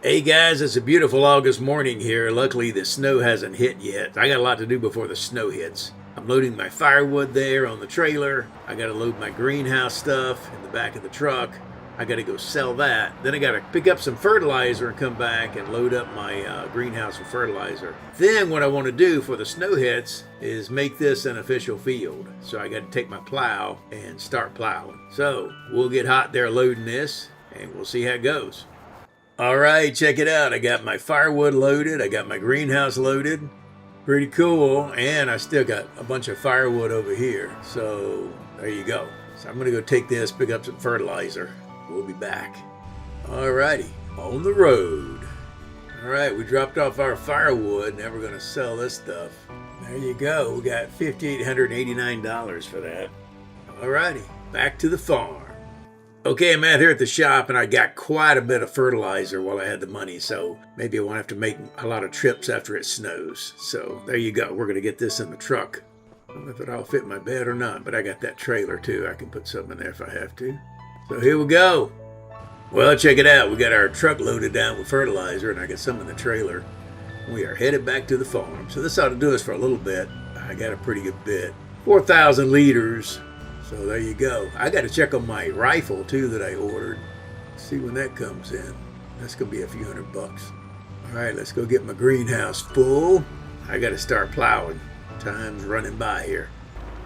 Hey guys, it's a beautiful August morning here. Luckily the snow hasn't hit yet. I got a lot to do before the snow hits. I'm loading my firewood there on the trailer. I gotta load my greenhouse stuff in the back of the truck. I gotta go sell that. Then I gotta pick up some fertilizer and come back and load up my greenhouse with fertilizer. Then what I want to do before the snow hits is make this an official field. So I gotta take my plow and start plowing. So we'll get hot there loading this and we'll see how it goes. All right, check it out. I got my firewood loaded. I got my greenhouse loaded. Pretty cool. And I still got a bunch of firewood over here. So there you go. So I'm going to go take this, pick up some fertilizer. We'll be back. All righty, on the road. All right, we dropped off our firewood. Now we're going to sell this stuff. There you go. We got $5,889 for that. All righty, back to the farm. Okay, I'm out here at the shop and I got quite a bit of fertilizer while I had the money, so maybe I won't have to make a lot of trips after it snows. So there you go. We're going to get this in the truck. I don't know if it'll fit my bed or not, but I got that trailer too. I can put something in there if I have to. So here we go. Well, check it out. We got our truck loaded down with fertilizer and I got some in the trailer. We are headed back to the farm. So this ought to do us for a little bit. I got a pretty good bit. 4,000 liters. So there you go. I got to check on my rifle too that I ordered. See when that comes in. That's going to be a few $100. All right, let's go get my greenhouse full. I got to start plowing. Time's running by here.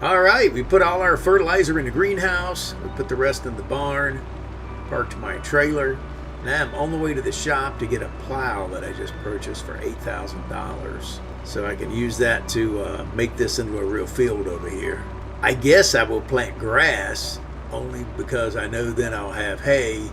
All right, we put all our fertilizer in the greenhouse. We put the rest in the barn. Parked my trailer. Now I'm on the way to the shop to get a plow that I just purchased for $8,000. So I can use that to make this into a real field over here. I guess I will plant grass only because I know then I'll have hay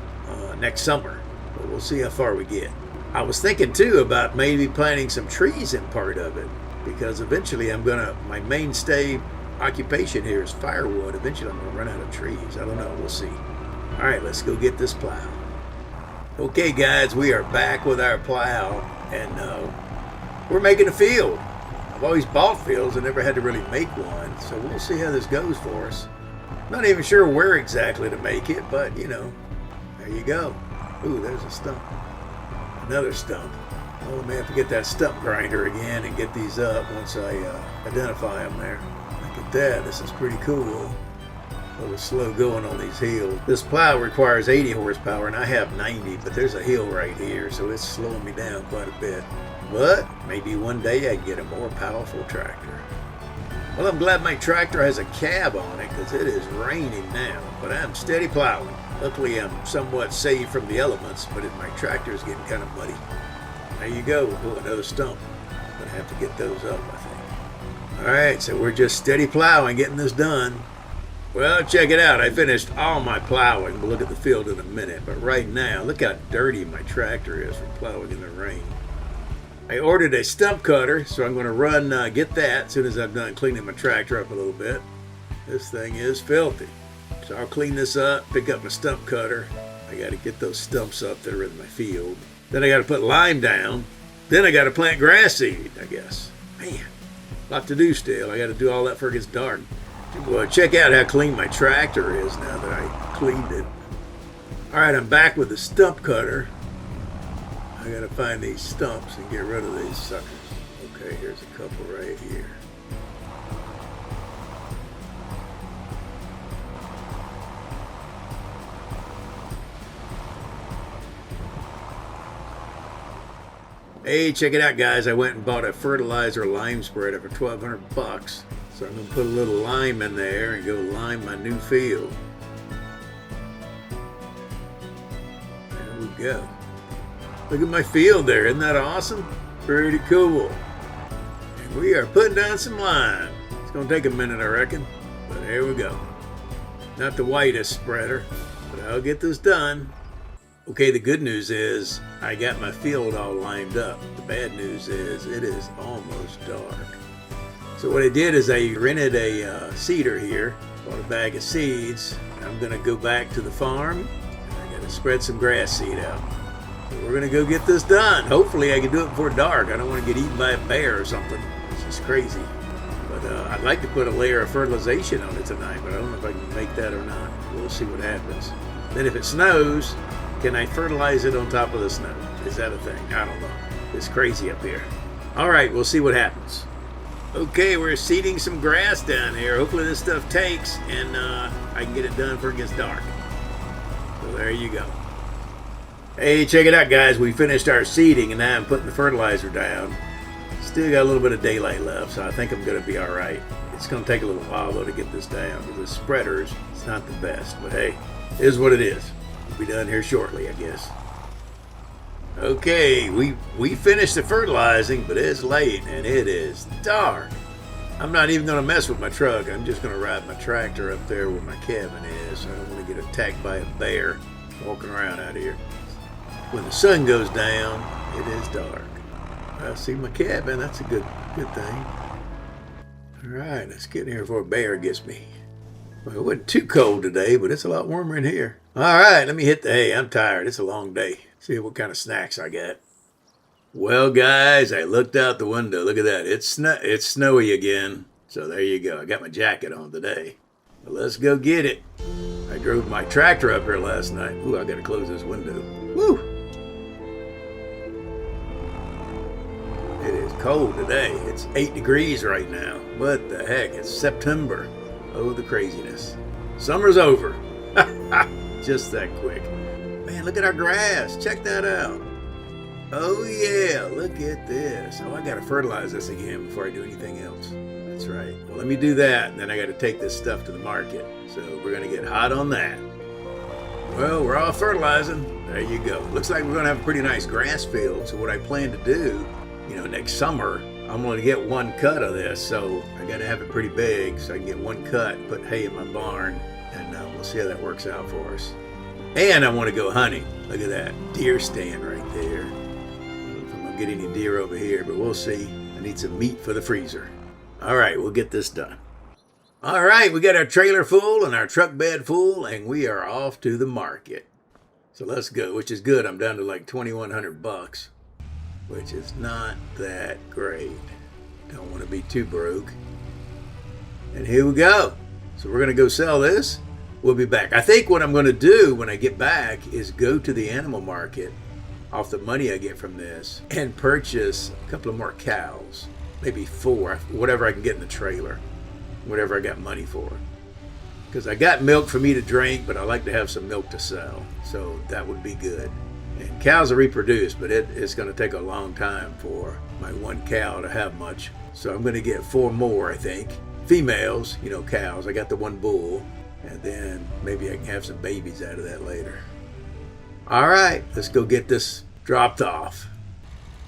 next summer. But we'll see how far we get. I was thinking too about maybe planting some trees in part of it because eventually my mainstay occupation here is firewood. Eventually I'm going to run out of trees. I don't know. We'll see. All right, let's go get this plow. Okay, guys, we are back with our plow and we're making a field. I've always bought fields and never had to really make one, so we'll see how this goes for us. Not even sure where exactly to make it, but you know, there you go. Ooh, there's a stump. Another stump. Oh, I may have to get that stump grinder again and get these up once I identify them there. Look at that, this is pretty cool. A little slow going on these hills. This plow requires 80 horsepower and I have 90, but there's a hill right here, so it's slowing me down quite a bit. But maybe one day I can get a more powerful tractor. Well, I'm glad my tractor has a cab on it because it is raining now, but I'm steady plowing. Luckily, I'm somewhat saved from the elements, but my tractor is getting kind of muddy. There you go. We'll pull another stump. I'm going to have to get those up, I think. All right, so we're just steady plowing, getting this done. Well, check it out. I finished all my plowing. We'll look at the field in a minute, but right now, look how dirty my tractor is from plowing in the rain. I ordered a stump cutter, so I'm going to run get that as soon as I'm done cleaning my tractor up a little bit. This thing is filthy. So I'll clean this up, pick up my stump cutter. I got to get those stumps up that are in my field. Then I got to put lime down. Then I got to plant grass seed, I guess. Man, a lot to do still. I got to do all that before it gets dark. Well, check out how clean my tractor is now that I cleaned it. All right, I'm back with the stump cutter. I gotta find these stumps and get rid of these suckers. Okay, here's a couple right here. Hey, check it out, guys. I went and bought a fertilizer lime spreader for $1,200. So I'm gonna put a little lime in there and go lime my new field. There we go. Look at my field there. Isn't that awesome? Pretty cool. And we are putting down some lime. It's going to take a minute, I reckon. But here we go. Not the whitest spreader, but I'll get this done. Okay, the good news is I got my field all limed up. The bad news is it is almost dark. So what I did is I rented a seeder here. Bought a bag of seeds. I'm going to go back to the farm. And I got to spread some grass seed out. We're going to go get this done. Hopefully I can do it before dark. I don't want to get eaten by a bear or something. It's just crazy. But I'd like to put a layer of fertilization on it tonight, but I don't know if I can make that or not. We'll see what happens. Then if it snows, can I fertilize it on top of the snow? Is that a thing? I don't know. It's crazy up here. All right, we'll see what happens. Okay, we're seeding some grass down here. Hopefully this stuff takes and I can get it done before it gets dark. So there you go. Hey, check it out, guys. We finished our seeding and now I'm putting the fertilizer down. Still got a little bit of daylight left, so I think I'm going to be all right. It's going to take a little while, though, to get this down because the spreaders, it's not the best. But hey, it is what it is. We'll be done here shortly, I guess. Okay, we finished the fertilizing, but it's late and it is dark. I'm not even going to mess with my truck. I'm just going to ride my tractor up there where my cabin is. I don't want to get attacked by a bear walking around out here. When the sun goes down, it is dark. I see my cabin. That's a good thing. All right, let's get in here before a bear gets me. Well, it wasn't too cold today, but it's a lot warmer in here. All right, let me hit the hay. I'm tired. It's a long day. See what kind of snacks I got. Well, guys, I looked out the window. Look at that. It's snowy again. So there you go. I got my jacket on today. But let's go get it. I drove my tractor up here last night. Ooh, I got to close this window. Woo! It is cold today. It's 8 degrees right now. What the heck? It's September. Oh, the craziness. Summer's over. Just that quick. Man, look at our grass. Check that out. Oh, yeah. Look at this. Oh, I got to fertilize this again before I do anything else. That's right. Well, let me do that, and then I got to take this stuff to the market. So we're going to get hot on that. Well, we're all fertilizing. There you go. Looks like we're going to have a pretty nice grass field. So what I plan to do, next summer, I'm going to get one cut of this. So I got to have it pretty big so I can get one cut and put hay in my barn. And we'll see how that works out for us. And I want to go hunting. Look at that deer stand right there. I don't know if I'm going to get any deer over here, but we'll see. I need some meat for the freezer. All right, we'll get this done. All right, we got our trailer full and our truck bed full, and we are off to the market. So let's go, which is good. I'm down to like $2,100, which is not that great. Don't want to be too broke. And here we go. So we're going to go sell this. We'll be back. I think what I'm going to do when I get back is go to the animal market off the money I get from this and purchase a couple of more cows, maybe 4, whatever I can get in the trailer, whatever I got money for. Because I got milk for me to drink, but I like to have some milk to sell, so that would be good. And cows will reproduce, but it's going to take a long time for my one cow to have much. So I'm going to get 4 more, I think. Females, cows. I got the one bull. And then maybe I can have some babies out of that later. All right, let's go get this dropped off.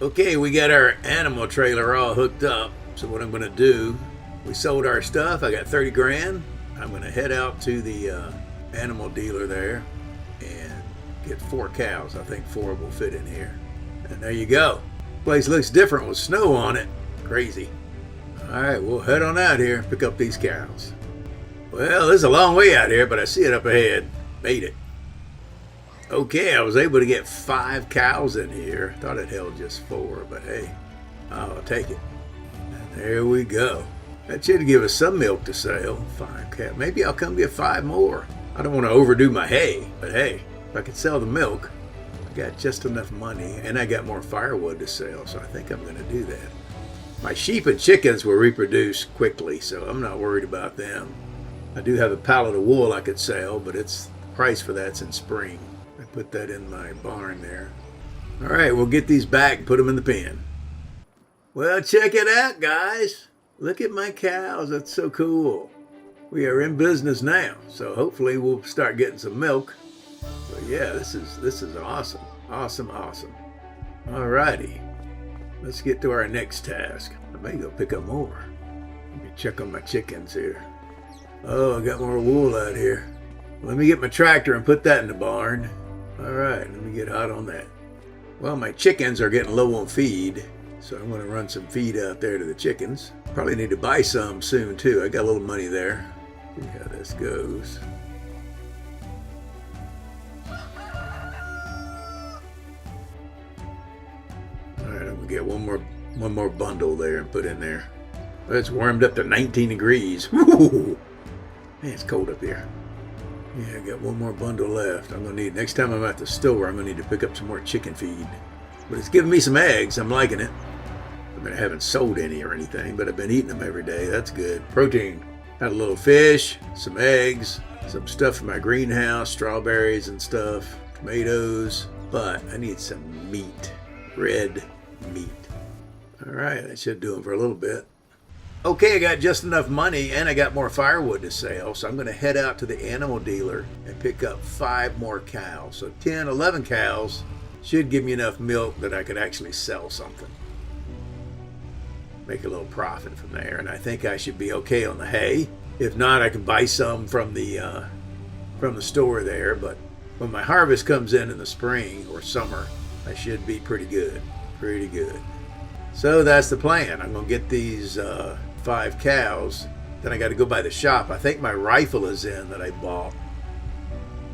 Okay, we got our animal trailer all hooked up. So what I'm going to do, we sold our stuff. I got 30 grand. I'm going to head out to the animal dealer there and get 4 cows. I think 4 will fit in here. And there you go. Place looks different with snow on it. Crazy. All right, we'll head on out here and pick up these cows. Well, this is a long way out here, but I see it up ahead. Made it. Okay, I was able to get 5 cows in here. Thought it held just 4, but hey, I'll take it. And there we go. That should give us some milk to sell. 5 cows. Maybe I'll come get 5 more. I don't want to overdo my hay, but hey, if I could sell the milk, I got just enough money, and I got more firewood to sell, so I think I'm going to do that. My sheep and chickens will reproduce quickly, so I'm not worried about them. I do have a pallet of wool I could sell, but the price for that's in spring. I put that in my barn there. All right, we'll get these back and put them in the pen. Well, check it out, guys. Look at my cows. That's so cool. We are in business now, so hopefully we'll start getting some milk. But yeah, this is awesome. Awesome. All righty. Let's get to our next task. I may go pick up more. Let me check on my chickens here. Oh, I got more wool out here. Let me get my tractor and put that in the barn. All right, let me get hot on that. Well, my chickens are getting low on feed, so I'm going to run some feed out there to the chickens. Probably need to buy some soon, too. I got a little money there. See how this goes. All right, I'm going to get one more bundle there and put in there. Well, it's warmed up to 19 degrees. Woo! Man, it's cold up here. Yeah, I got one more bundle left. I'm going to need, next time I'm at the store, I'm going to need to pick up some more chicken feed. But it's giving me some eggs. I'm liking it. I mean, I haven't sold any or anything, but I've been eating them every day. That's good. Protein. Had a little fish, some eggs, some stuff from my greenhouse, strawberries and stuff, tomatoes. But I need some meat, red meat. All right, that should do them for a little bit. Okay, I got just enough money and I got more firewood to sell, so I'm going to head out to the animal dealer and pick up 5 more cows. So 10, 11 cows should give me enough milk that I could actually sell something. Make a little profit from there, and I think I should be okay on the hay. If not, I can buy some from the store there, but when my harvest comes in the spring or summer, I should be pretty good. Pretty good. So that's the plan. I'm going to get these 5 cows. Then I got to go by the shop. I think my rifle is in that I bought.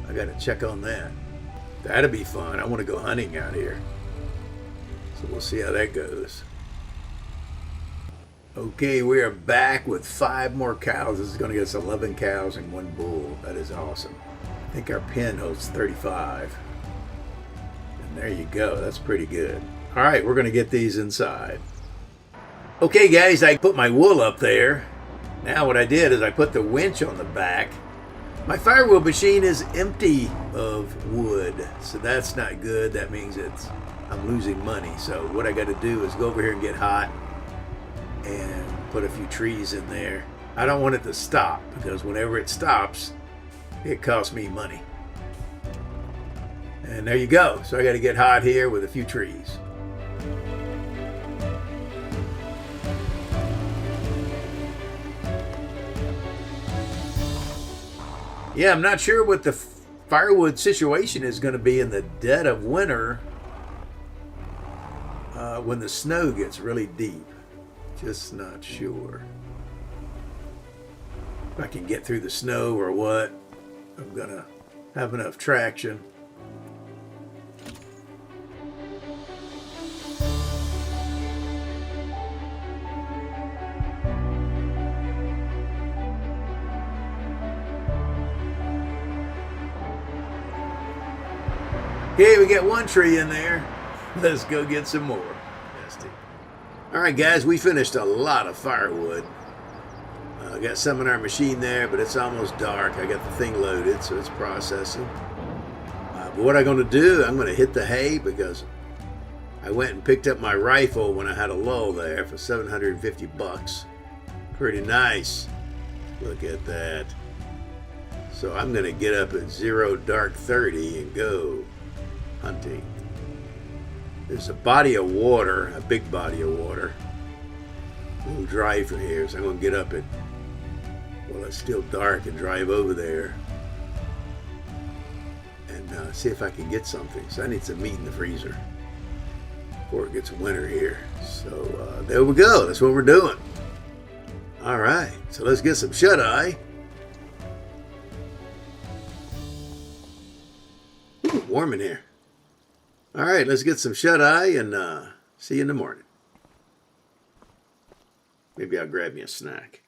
I got to check on that. That'll be fun. I want to go hunting out here. So we'll see how that goes. Okay, we are back with 5 more cows. This is going to get us 11 cows and 1 bull. That is awesome. I think our pen holds 35. And there you go. That's pretty good. All right, we're going to get these inside. Okay, guys, I put my wool up there. Now what I did is I put the winch on the back. My firewood machine is empty of wood, so that's not good. That means I'm losing money. So what I got to do is go over here and get hot and put a few trees in there. I don't want it to stop because whenever it stops, it costs me money. And there you go. So I got to get hot here with a few trees. Yeah, I'm not sure what the firewood situation is going to be in the dead of winter when the snow gets really deep. Just not sure if I can get through the snow or what. I'm going to have enough traction. Okay, we got 1 tree in there. Let's go get some more. All right, guys, we finished a lot of firewood. I got some in our machine there, but it's almost dark. I got the thing loaded, so it's processing. But what I'm going to do, I'm going to hit the hay because I went and picked up my rifle when I had a lull there for $750. Pretty nice. Look at that. So I'm going to get up at 0 dark 30 and go hunting. There's a body of water, a big body of water, a little dry from here, so I'm going to get up at, well, it's still dark, and drive over there and see if I can get something. So I need some meat in the freezer before it gets winter here. So there we go. That's what we're doing. All right, so let's get some shut-eye. Ooh, warm in here. All right, let's get some shut-eye and see you in the morning. Maybe I'll grab me a snack.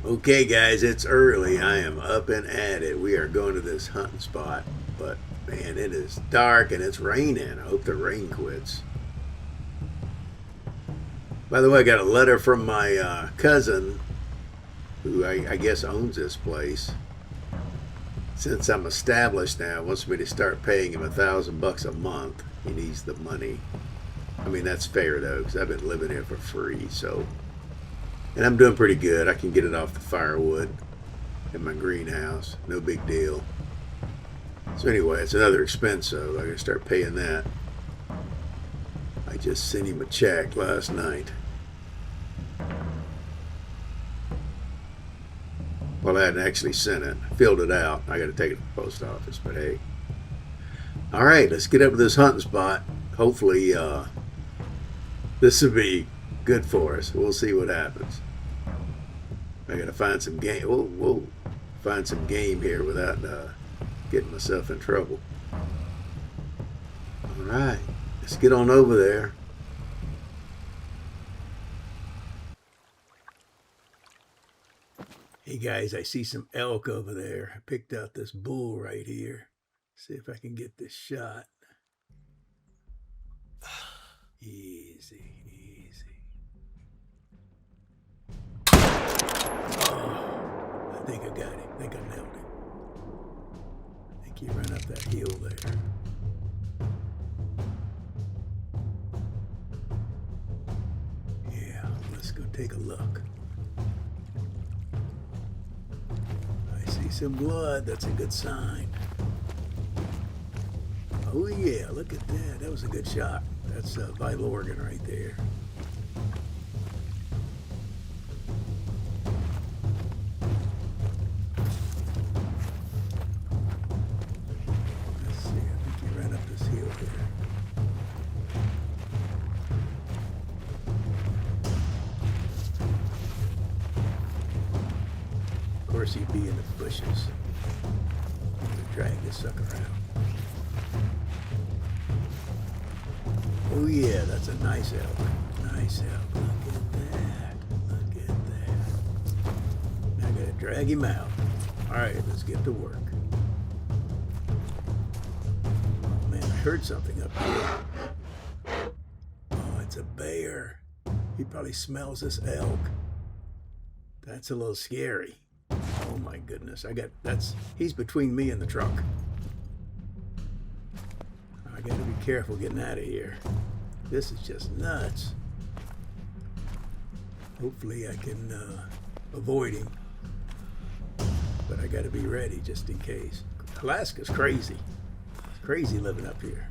Okay, guys, it's early. I am up and at it. We are going to this hunting spot, but man, it is dark and it's raining. I hope the rain quits. By the way, I got a letter from my cousin, who I guess owns this place. Since I'm established now, wants me to start paying him $1,000 a month. He needs the money. I mean, that's fair though, because I've been living here for free. So, and I'm doing pretty good. I can get it off the firewood in my greenhouse. No big deal. So anyway, it's another expense, so I gotta start paying that. I just sent him a check last night. Well, I hadn't actually sent it. I filled it out. I got to take it to the post office, but hey. All right, let's get up to this hunting spot. Hopefully, this will be good for us. We'll see what happens. I got to find some game. We'll find some game here without getting myself in trouble. All right, let's get on over there. Hey guys, I see some elk over there. I picked out this bull right here. See if I can get this shot. Easy, easy. Oh, I think I got him. I think I nailed him. I think he ran up that hill there. Yeah, let's go take a look. I see some blood. That's a good sign. Oh yeah, look at that. That was a good shot. That's a vital organ right there. Let's see, I think he ran up this hill here. Of course he'd be in the bushes. I'm gonna drag this sucker out. Oh yeah, that's a nice elk. Nice elk. Look at that. Look at that. Now I gotta drag him out. Alright, let's get to work. Oh man, I heard something up here. Oh, it's a bear. He probably smells this elk. That's a little scary. Oh my goodness. He's between me and the truck. I gotta be careful getting out of here. This is just nuts. Hopefully I can avoid him. But I gotta be ready just in case. Alaska's crazy. It's crazy living up here.